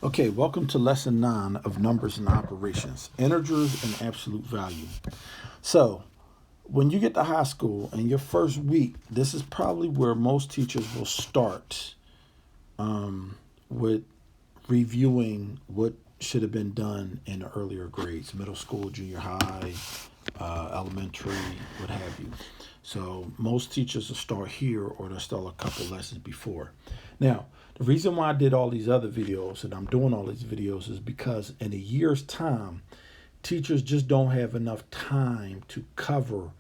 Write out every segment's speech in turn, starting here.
Okay, welcome to lesson 9 of numbers and operations, integers and absolute value. So, when you get to high school and your first week, this is probably where most teachers will start with reviewing what should have been done in the earlier grades, middle school, junior high, elementary, what have you. So most teachers will start here or they'll start a couple lessons before. Now, the reason why I did all these other videos and I'm doing all these videos is because in a year's time, teachers just don't have enough time to cover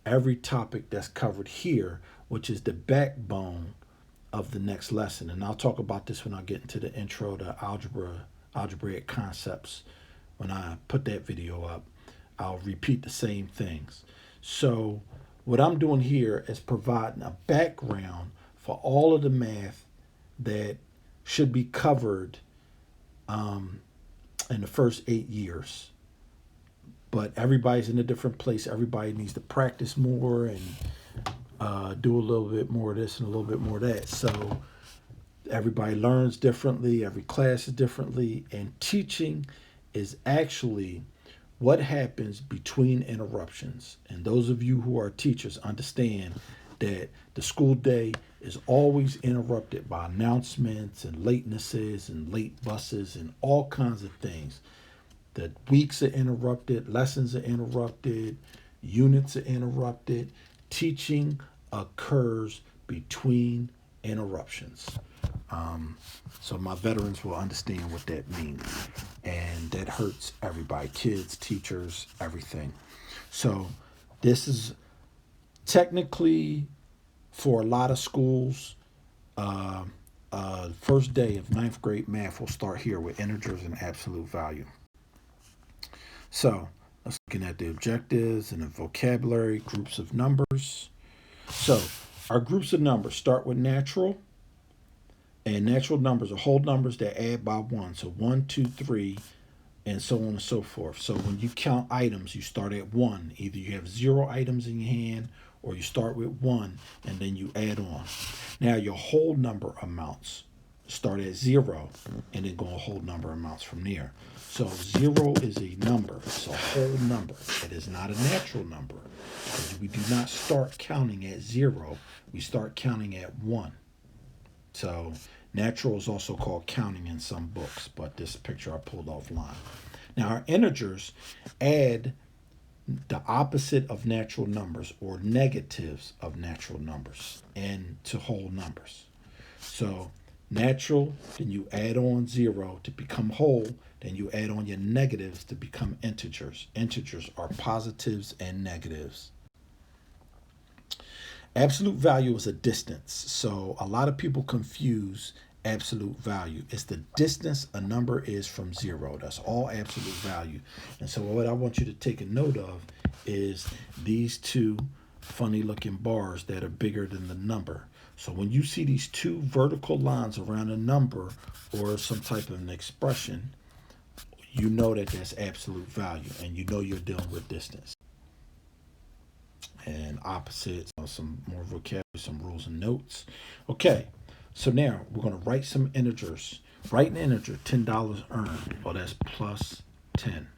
every topic that's covered here, which is the backbone of the next lesson. And I'll talk about this when I get into the intro to algebraic concepts. When I put that video up, I'll repeat the same things. So what I'm doing here is providing a background for all of the math that should be covered in the first 8 years. But everybody's in a different place. Everybody needs to practice more and do a little bit more of this and a little bit more of that. So everybody learns differently. Every class is differently. And teaching is actually what happens between interruptions. And those of you who are teachers understand that the school day is always interrupted by announcements and latenesses and late buses and all kinds of things. The weeks are interrupted, lessons are interrupted, units are interrupted. Teaching occurs between interruptions. So my veterans will understand what that means. And that hurts everybody, kids, teachers, everything. So this is technically for a lot of schools, first day of 9th grade math will start here with integers and absolute value. So let's looking at the objectives and the vocabulary, groups of numbers. So our groups of numbers start with natural. And natural numbers are whole numbers that add by 1. So 1, 2, 3, and so on and so forth. So when you count items, you start at 1. Either you have 0 items in your hand or you start with 1 and then you add on. Now your whole number amounts start at 0 and then go a whole number amounts from there. So 0 is a number. It's a whole number. It is not a natural number. Because we do not start counting at 0. We start counting at 1. So natural is also called counting in some books, but this picture I pulled offline. Now our integers add the opposite of natural numbers or negatives of natural numbers into whole numbers. So natural, then you add on 0 to become whole, then you add on your negatives to become integers. Integers are positives and negatives. Absolute value is a distance. So a lot of people confuse absolute value. It's the distance a number is from 0. That's all absolute value. And so what I want you to take a note of is these two funny looking bars that are bigger than the number. So when you see these two vertical lines around a number or some type of an expression, you know that that's absolute value and you know you're dealing with distance. And opposites, some more vocabulary, some rules and notes. Okay, so now we're going to write some integers. Write an integer, $10 earned. Well, that's plus 10.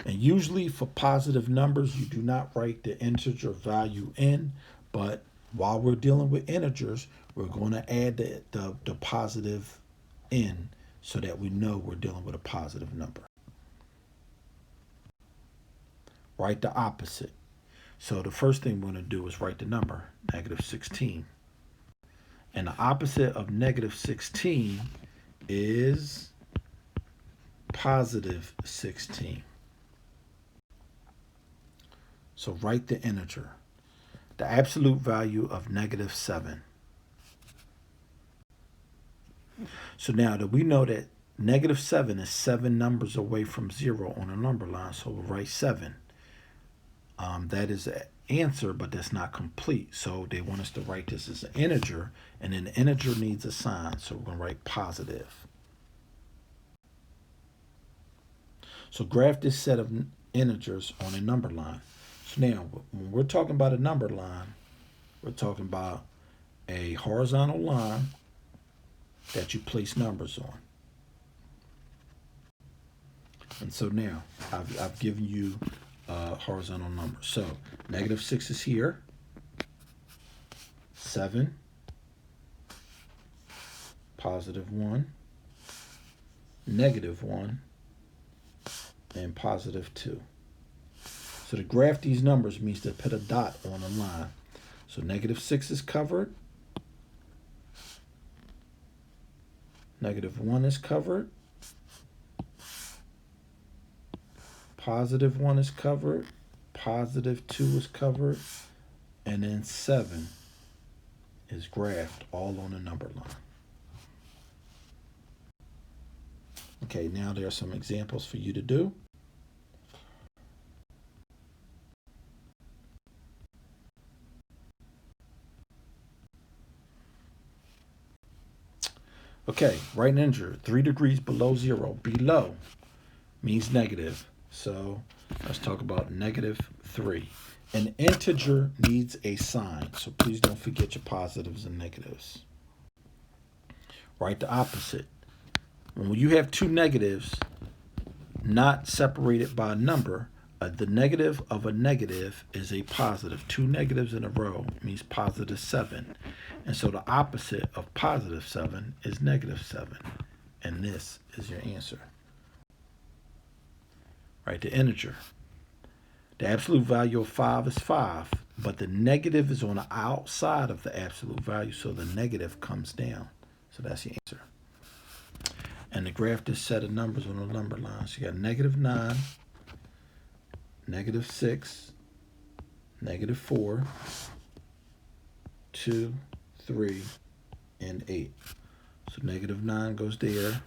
And usually for positive numbers, you do not write the integer value in, but while we're dealing with integers, we're going to add the positive in so that we know we're dealing with a positive number. Write the opposite. So the first thing we're going to do is write the number, negative 16. And the opposite of negative 16 is positive 16. So write the integer. The absolute value of negative 7. So now that we know that negative 7 is 7 numbers away from 0 on a number line, so we'll write 7. That is an answer, but that's not complete. So they want us to write this as an integer, and then the integer needs a sign, so we're going to write positive. So graph this set of integers on a number line. So now, when we're talking about a number line, we're talking about a horizontal line that you place numbers on. And so now I've given you horizontal numbers. So -6 is here, 7, +1, -1, and +2. So to graph these numbers means to put a dot on a line. So -6 is covered, -1 is covered, +1 is covered, +2 is covered, and then 7 is graphed all on the number line. Okay, now there are some examples for you to do. Okay, write an integer 3 degrees below 0. Below means negative. So let's talk about -3. An integer needs a sign, so please don't forget your positives and negatives. Write the opposite. When you have two negatives not separated by a number, the negative of a negative is a positive. Two negatives in a row means +7. And so the opposite of +7 is -7. And this is your answer. Right, the integer. The absolute value of 5 is 5, but the negative is on the outside of the absolute value, so the negative comes down. So that's your answer. And to graph this set of numbers on the number line, so you got -9, -6, -4, 2, 3, and 8. So -9 goes there,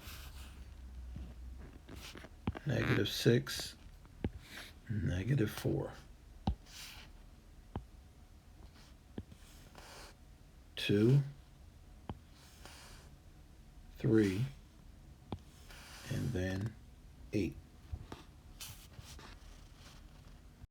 -6, -4, 2, 3, and then 8.